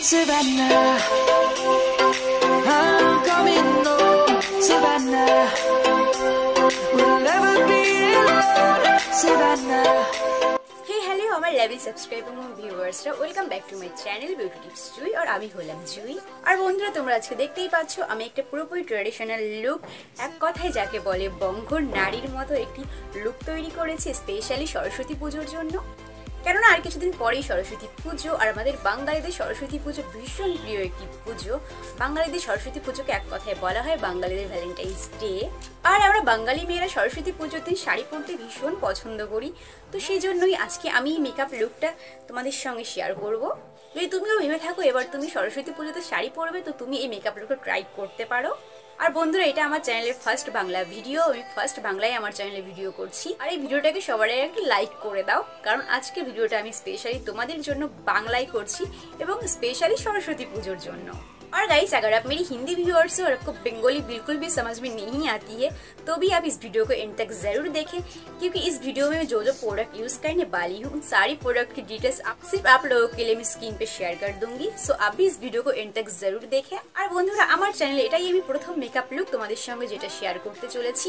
Savannah, I'm coming home, Savannah. We'll never be alone, Savannah. Hey hello আমার lovely subscribers এবং ভিউয়ার্সরা, welcome back to my channel beauty tips Jui. আর আমি হলাম জুই। আর বন্ধুরা, তোমরা আজকে দেখতেই পাচ্ছ আমি একটা পুরোপুরি ট্র্যাডিশনাল লুক, এক কথায় যাকে বলে বঙ্গর নারীর মতো একটি লুক তৈরি করেছি স্পেশালি সরস্বতী পুজোর জন্য। কেননা আর কিছুদিন পরেই সরস্বতী পুজো, আর আমাদের বাঙালিদের সরস্বতী পুজো ভীষণ প্রিয় একটি পুজো। বাঙালিদের সরস্বতী পুজোকে এক কথায় বলা হয় বাঙালিদের ভ্যালেন্টাইন্স ডে। আর আমরা বাঙালি মেয়েরা সরস্বতী পুজোর দিন শাড়ি পরতে ভীষণ পছন্দ করি। তো সেই জন্যই আজকে আমি এই মেকআপ লুকটা তোমাদের সঙ্গে শেয়ার করব। যদি তুমিও ভেবে থাকো এবার তুমি সরস্বতী পুজোতে শাড়ি পরবে, তো তুমি এই মেকআপ লুকটা ট্রাই করতে পারো। আর বন্ধুরা, এটা আমার চ্যানেলের ফার্স্ট বাংলা ভিডিও, আমি ফার্স্ট বাংলায় আমার চ্যানেলে ভিডিও করছি। আর এই ভিডিওটাকে সবার আগে একটু লাইক করে দাও, কারণ আজকে ভিডিওটা আমি স্পেশালি তোমাদের জন্য বাংলায় করছি এবং স্পেশালি সরস্वती পুজোর জন্য। और गाइस, अगर आप मेरी हिंदी व्यूअर्स हो और आपको बंगाली बिल्कुल भी समझ में नहीं आती है तो भी आप इस वीडियो को एंड तक जरूर देखें, क्योंकि इस वीडियो में जो प्रोडक्ट यूज करने वाली हूँ उन सारी प्रोडक्ट की डिटेल्स सिर्फ आप लोगों के लिए मैं स्क्रीन पे शेयर कर दूंगी। सो आप भी इस वीडियो को एंड तक जरूर देखें। और बंधुरा, আমার চ্যানেলে এটাই আমি প্রথম মেকআপ লুক তোমাদের সঙ্গে যেটা শেয়ার করতে চলেছি,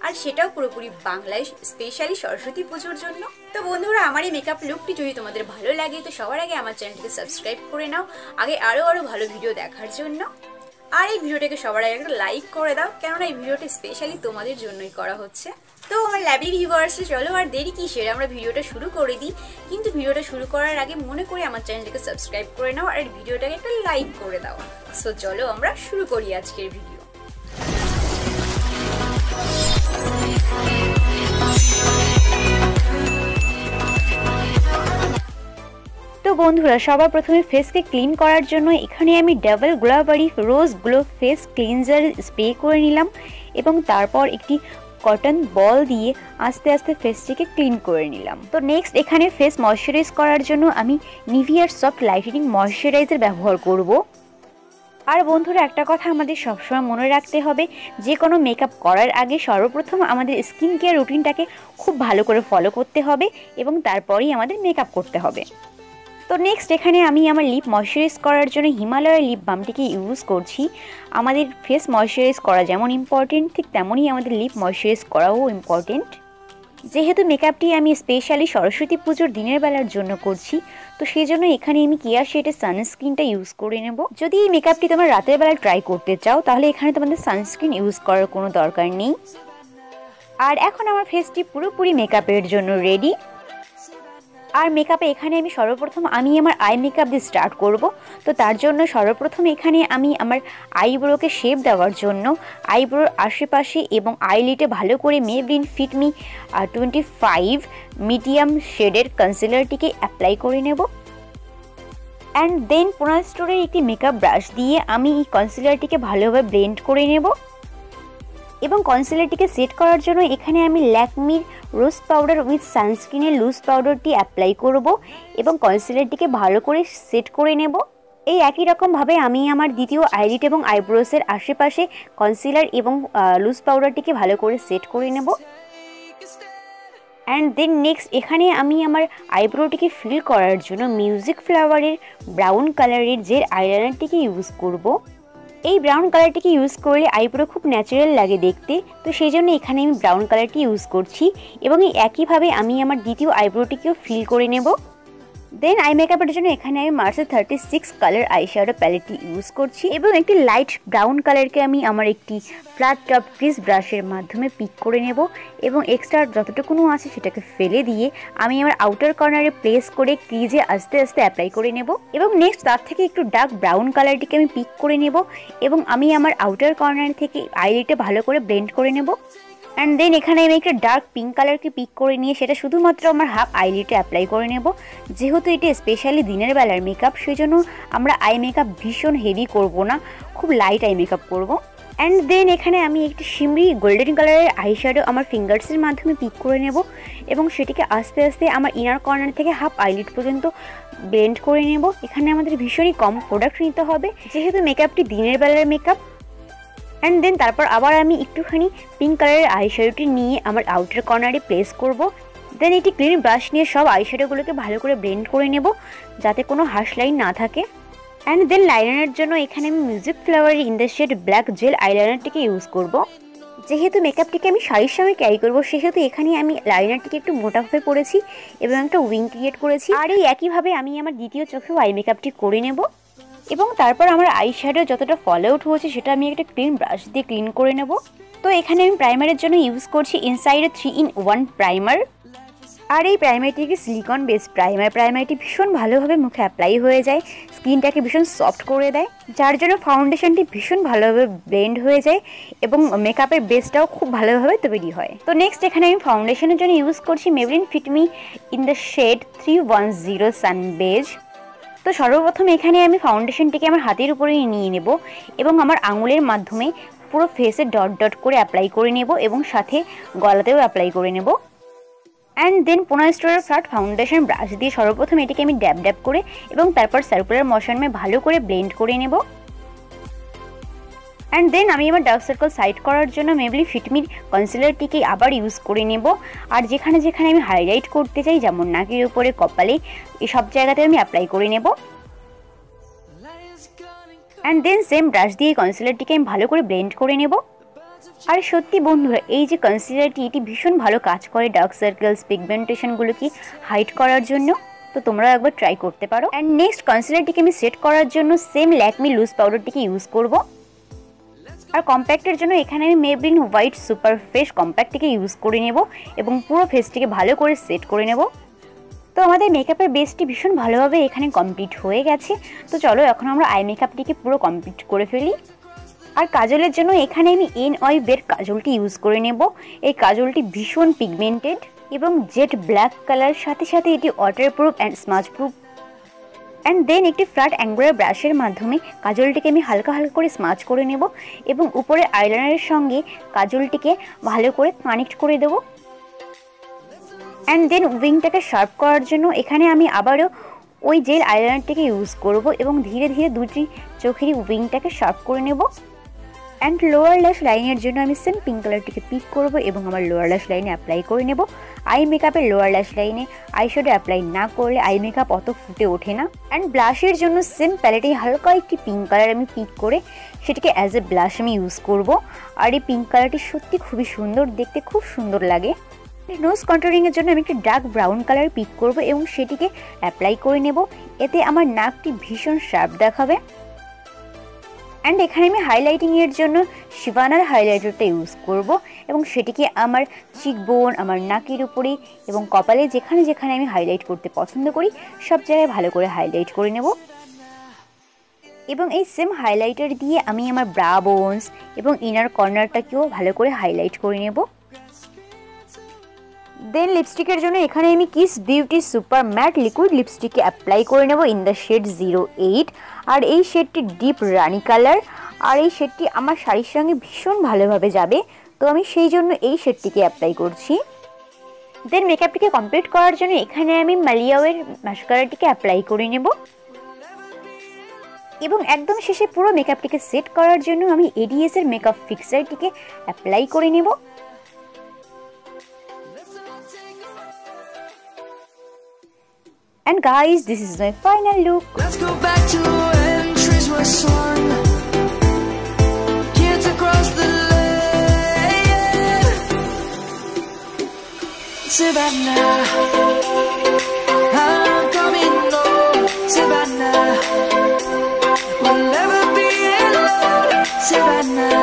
আর সেটাও পুরোপুরি বাংলায় স্পেশালি সরস্বতী পুজোর জন্য। তো বন্ধুরা, আমার এই মেকআপ লুকটি যদি তোমাদের ভালো লাগে তো সবার আগে আমার চ্যানেলটিকে সাবস্ক্রাইব করে নাও আগে আরো ভালো ভিডিও দেখার জন্য। আর এই ভিডিওটাকে সবার আগে একটা লাইক করে দাও, কেননা এই ভিডিওটা স্পেশালি তোমাদের জন্যই করা হচ্ছে। তো আমার লাভলি ভিউয়ার্স, চলো আর দেরি কিসের, আমরা ভিডিওটা শুরু করে দিই। কিন্তু ভিডিওটা শুরু করার আগে মনে করে আমার চ্যানেলটিকে সাবস্ক্রাইব করে নাও আর ভিডিওটাকে একটা লাইক করে দাও। সো চলো আমরা শুরু করি আজকের ভিডিও। তো বন্ধুরা, সবার প্রথমে ফেসকে ক্লিন করার জন্য এখানে আমি ডাবল গ্লোবারি রোজ গ্লো ফেস ক্লিনজার স্প্রে করে নিলাম এবং তারপর একটি কটন বল দিয়ে আস্তে আস্তে ফেসটিকে ক্লিন করে নিলাম। তো নেক্সট এখানে ফেস ময়শ্চারাইজ করার জন্য আমি নিভিয়ার সফট লাইটেনিং ময়শ্চারাইজার ব্যবহার করব। আর বন্ধুরা, একটা কথা আমাদের সবসময় মনে রাখতে হবে, যে কোনো মেকআপ করার আগে সর্বপ্রথম আমাদের স্কিন কেয়ার রুটিনটাকে খুব ভালো করে ফলো করতে হবে এবং তারপরেই আমাদের মেকআপ করতে হবে। তো নেক্সট এখানে আমি আমার লিপ ময়শ্চারাইজ করার জন্য হিমালয়ের লিপ বামটিকে ইউজ করছি। আমাদের ফেস ময়শ্চারাইজ করা যেমন ইম্পর্টেন্ট, ঠিক তেমনই আমাদের লিপ ময়শ্চারাইজ করাও ইম্পর্টেন্ট। যেহেতু মেকআপটি আমি স্পেশালি সরস্বতী পুজোর দিনের বেলার জন্য করছি, তো সেই জন্য এখানে আমি কেয়ার শেডের সানস্ক্রিনটা ইউজ করে নেব। যদি এই মেকআপটি তোমরা রাতের বেলা ট্রাই করতে চাও তাহলে এখানে তোমাদের সানস্ক্রিন ইউজ করার কোনো দরকার নেই। আর এখন আমার ফেসটি পুরোপুরি মেকআপের জন্য রেডি। আর মেকআপে এখানে আমি সর্বপ্রথম আমার আই মেকআপ দিয়ে স্টার্ট করব। তো তার জন্য সর্বপ্রথম এখানে আমি আমার আইব্রোকে শেপ দেওয়ার জন্য আইব্রোর আশেপাশে এবং আইলিটে ভালো করে মেবলিন ফিট মি 25 মিডিয়াম শেডের কনসিলারটিকে অ্যাপ্লাই করে নেব। অ্যান্ড দেন পোনা স্টোরের একটি মেকআপ ব্রাশ দিয়ে আমি এই কনসিলারটিকে ভালোভাবে ব্লেন্ড করে নেব। এবং কনসিলারটিকে সেট করার জন্য এখানে আমি ল্যাকমির রোজ পাউডার উইথ সানস্ক্রিনের লুজ পাউডারটি অ্যাপ্লাই করব এবং কনসিলারটিকে ভালো করে সেট করে নেব। এই একই রকমভাবে আমি আমার দ্বিতীয় আইলিট এবং আইব্রোসের আশেপাশে কনসিলার এবং লুজ পাউডারটিকে ভালো করে সেট করে নেব। অ্যান্ড দেন নেক্সট এখানে আমি আমার আইব্রোটিকে ফিল করার জন্য মিউজিক ফ্লাওয়ারের ব্রাউন কালারের জেল আইলাইনারটিকে ইউজ করব। এই ব্রাউন কালারটিকে ইউজ করলে আইব্রো খুব ন্যাচারাল লাগে দেখতে, তো সেই জন্য এখানে আমি ব্রাউন কালারটি ইউজ করছি এবং এই একইভাবে আমি আমার দ্বিতীয় আইব্রোটিকেও ফিল করে নেব। দেন আই মেকআপের জন্য এখানে আমি মার্সের 36 কালার আই শ্যাডো প্যালেটটি ইউজ করছি এবং একটি লাইট ব্রাউন কালারকে আমি আমার একটি ফ্ল্যাট টপ ক্রিজ ব্রাশের মাধ্যমে পিক করে নেব এবং এক্সট্রা যতটুকুনো আছে সেটাকে ফেলে দিয়ে আমি আমার আউটার কর্নারে প্লেস করে ক্রিজে আস্তে আস্তে অ্যাপ্লাই করে নেব। এবং নেক্সট তার থেকে একটু ডার্ক ব্রাউন কালারটিকে আমি পিক করে নেব এবং আমি আমার আউটার কর্নার থেকে আইলিটে ভালো করে ব্লেন্ড করে নেব। অ্যান্ড দেন এখানে আমি একটা ডার্ক পিঙ্ক কালারকে পিক করে নিয়ে সেটা শুধুমাত্র আমার হাফ আইলিটে অ্যাপ্লাই করে নেব। যেহেতু এটি স্পেশালি দিনের বেলার মেকআপ, সেই জন্য আমরা আই মেকআপ ভীষণ হেভি করব না, খুব লাইট আই মেকআপ করব। অ্যান্ড দেন এখানে আমি একটি শিমরি গোল্ডেন কালারের আই শ্যাডো আমার ফিঙ্গার্সের মাধ্যমে পিক করে নেব এবং সেটিকে আস্তে আস্তে আমার ইনার কর্নার থেকে হাফ আইলিট পর্যন্ত ব্লেন্ড করে নেব। এখানে আমাদের ভীষণই কম প্রোডাক্ট নিতে হবে যেহেতু মেকআপটি দিনের বেলার মেকআপ। অ্যান্ড দেন তারপর আবার আমি একটুখানি পিঙ্ক কালারের আইশ্যাডোটি নিয়ে আমার আউটার কর্নারে প্লেস করব। দেন এটি ক্লিন ব্রাশ নিয়ে সব আইশ্যাডোগুলোকে ভালো করে ব্লেন্ড করে নেব যাতে কোনো হার্শ লাইন না থাকে। অ্যান্ড দেন লাইনারের জন্য এখানে আমি Music Flower in the shade black gel আইলাইনারটিকে ইউজ করব। যেহেতু মেকআপটিকে আমি শাড়ির সঙ্গে ক্যারি করবো সেহেতু এখানে আমি লাইনারটিকে একটু মোটাভাবে করেছি এবং একটা উইং ক্রিয়েট করেছি। আর এই একইভাবে আমি আমার দ্বিতীয় চোখেও আই মেকআপটি করে নেব এবং তারপর আমার আই শ্যাডো যতটা ফল আউট হয়েছে সেটা আমি একটা ক্লিন ব্রাশ দিয়ে ক্লিন করে নেব। তো এখানে আমি প্রাইমারের জন্য ইউজ করছি ইনসাইড 3-in-1 প্রাইমার। আর এই প্রাইমারটিকে সিলিকন বেস প্রাইমারটি ভীষণ ভালোভাবে মুখে অ্যাপ্লাই হয়ে যায়, স্কিনটাকে ভীষণ সফট করে দেয়, যার জন্য ফাউন্ডেশনটি ভীষণ ভালোভাবে ব্লেন্ড হয়ে যায় এবং মেকআপের বেসটাও খুব ভালোভাবে তৈরি হয়। তো নেক্সট এখানে আমি ফাউন্ডেশনের জন্য ইউজ করছি Maybelline fit me in the shade 310 sun beige. তো সর্বপ্রথম এখানে আমি ফাউন্ডেশনটিকে আমার হাতের উপরে নিয়ে নেব এবং আমার আঙুলের মাধ্যমে পুরো ফেসে ডট ডট করে অ্যাপ্লাই করে নেব এবং সাথে গলাতেও অ্যাপ্লাই করে নেব। অ্যান্ড দেন 15 স্টোরের ফ্ল্যাট ফাউন্ডেশন ব্রাশ দিয়ে সর্বপ্রথম এটিকে আমি ড্যাব ড্যাব করে এবং তারপর সার্কুলার মোশনে ভালো করে ব্লেন্ড করে নেব। অ্যান্ড দেন আমি আমার ডার্ক সার্কেল সাইড করার জন্য মেবলি ফিটমির কনসিলারটিকে আবার ইউজ করে নেব। আর যেখানে যেখানে আমি হাইলাইট করতে চাই যেমন নাকের উপরে, কপালে, এসব জায়গাতে আমি অ্যাপ্লাই করে নেব। অ্যান্ড দেন সেম ব্রাশ দিয়ে কনসিলারটিকে আমি ভালো করে ব্লেন্ড করে নেব। আর সত্যি বন্ধুরা এই যে কনসিলারটি এটি ভীষণ ভালো কাজ করে ডার্ক সার্কেলস পিগমেন্টেশনগুলোকে হাইড করার জন্য। তো তোমরা একবার ট্রাই করতে পারো। অ্যান্ড নেক্সট কনসিলারটিকে আমি সেট করার জন্য সেম ল্যাকমি লুজ পাউডারটিকে ইউজ করব। আর কম্প্যাক্টের জন্য এখানে আমি মেবলিন হোয়াইট সুপার ফ্রেশ কম্প্যাক্টটিকে ইউজ করে নেব এবং পুরো ফেসটিকে ভালো করে সেট করে নেব। তো আমাদের মেকআপের বেসটি ভীষণ ভালোভাবে এখানে কমপ্লিট হয়ে গেছে। তো চলো এখন আমরা আই মেকআপটিকে পুরো কমপ্লিট করে ফেলি। আর কাজলের জন্য এখানে আমি NYB-এর কাজলটি ইউজ করে নেব। এই কাজলটি ভীষণ পিগমেন্টেড এবং জেট ব্ল্যাক কালার, সাথে সাথে এটি waterproof and smudge proof. And then একটি ফ্ল্যাট অ্যাঙ্গুলার ব্রাশের মাধ্যমে কাজলটিকে আমি হালকা হালকা করে স্মাজ করে নেব এবং উপরে আইলাইনারের সঙ্গে কাজলটিকে ভালো করে কানেক্ট করে দেব। অ্যান্ড দেন উইংটাকে শার্প করার জন্য এখানে আমি আবারও ওই জেল আইলাইনারটিকে ইউজ করব এবং ধীরে ধীরে দুটি চোখেরই উইংটাকে শার্প করে নেব। অ্যান্ড লোয়ার ল্যাশ লাইনের জন্য আমি সেম পিঙ্ক কালারটিকে পিক করব এবং আমার লোয়ার ল্যাশ লাইনে অ্যাপ্লাই করে নেব। আই মেকআপের লোয়ার ল্যাশ লাইনে আইশ্যাডো অ্যাপ্লাই না করলে আই মেকআপ অত ফুটে ওঠে না। অ্যান্ড ব্লাশের জন্য সেম প্যালেটে হালকা একটি পিঙ্ক কালার আমি পিক করে সেটাকে অ্যাজ এ ব্লাশ আমি ইউজ করব। আর এই পিঙ্ক কালারটি সত্যি খুবই সুন্দর, দেখতে খুব সুন্দর লাগে। নোজ কন্ট্রোলিংয়ের জন্য আমি একটি ডার্ক ব্রাউন কালার পিক করব এবং সেটিকে অ্যাপ্লাই করে নেব। এতে আমার নাকটি ভীষণ শার্প দেখাবে। অ্যান্ড এখানে আমি হাইলাইটিংয়ের জন্য শিবানার হাইলাইটারটা ইউজ করব এবং সেটিকে আমার চিকবোন, আমার নাকের উপরে এবং কপালে যেখানে যেখানে আমি হাইলাইট করতে পছন্দ করি সব জায়গায় ভালো করে হাইলাইট করে নেব। এবং এই সেম হাইলাইটার দিয়ে আমি আমার ব্রা বোনস এবং ইনার কর্নারটাকেও ভালো করে হাইলাইট করে নেব। দেন লিপস্টিকের জন্য এখানে আমি Kiss Beauty super matte liquid লিপস্টিককে অ্যাপ্লাই করে নেব ইন দ্য শেড 08। আর এই শেডটি ডিপ রানি কালার, আর এই শেডটি আমার শাড়ির সঙ্গে ভীষণ ভালোভাবে যাবে, তো আমি সেই জন্য এই শেডটিকে অ্যাপ্লাই করছি। দেন মেকআপটিকে কমপ্লিট করার জন্য এখানে আমি মালিয়াওয়ের মাস্কারাটিকে অ্যাপ্লাই করে নেব এবং একদম শেষে পুরো মেকআপটিকে সেট করার জন্য আমি এডিএসের মেকআপ ফিক্সারটিকে অ্যাপ্লাই করে নেব। And guys, this is my final look. Let's go back to when trees were swung, kids across the lane. Savannah, I'm coming home. Savannah, we'll never be alone. Savannah,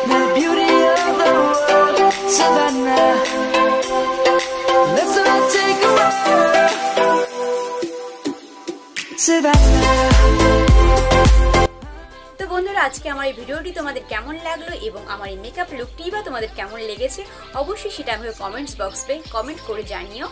the beauty of the world. Savannah, let's all take a ride. তো বন্ধুরা আজকে আমার এই ভিডিওটি তোমাদের কেমন লাগলো এবং আমার এই মেকআপ লুকটি বা তোমাদের কেমন লেগেছে অবশ্যই সেটা আমাকে কমেন্টস বক্সে কমেন্ট করে জানিও।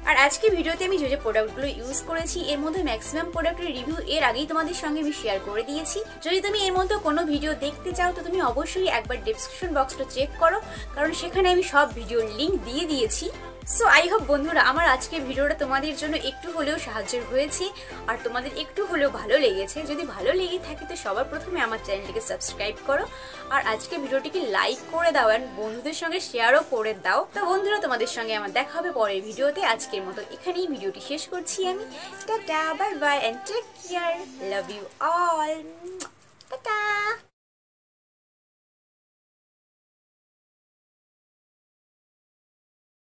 আর আজকে ভিডিওতে আমি যে প্রোডাক্টগুলো ইউজ করেছি এর মধ্যে ম্যাক্সিমাম প্রোডাক্টের রিভিউ এর আগেই তোমাদের সঙ্গে আমি শেয়ার করে দিয়েছি। যদি তুমি এর মধ্যে কোনো ভিডিও দেখতে চাও তো তুমি অবশ্যই একবার ডেসক্রিপশন বক্সটা চেক করো, কারণ সেখানে আমি সব ভিডিওর লিঙ্ক দিয়ে দিয়েছি। সো আই হোপ বন্ধুরা আমার আজকের ভিডিওটা তোমাদের জন্য একটু হলেও সাহায্যের হয়েছে আর তোমাদের একটু হলেও ভালো লেগেছে। যদি ভালো লেগে থাকে তো সবার প্রথমে আমার চ্যানেলটিকে সাবস্ক্রাইব করো আর আজকের ভিডিওটিকে লাইক করে দাও আর বন্ধুদের সঙ্গে শেয়ারও করে দাও। তো বন্ধুরা তোমাদের সঙ্গে আমার দেখা হবে পরের ভিডিওতে। আজকের মতো এখানেই ভিডিওটি শেষ করছি আমি। টাটা, bye bye and take care, love you all, tata.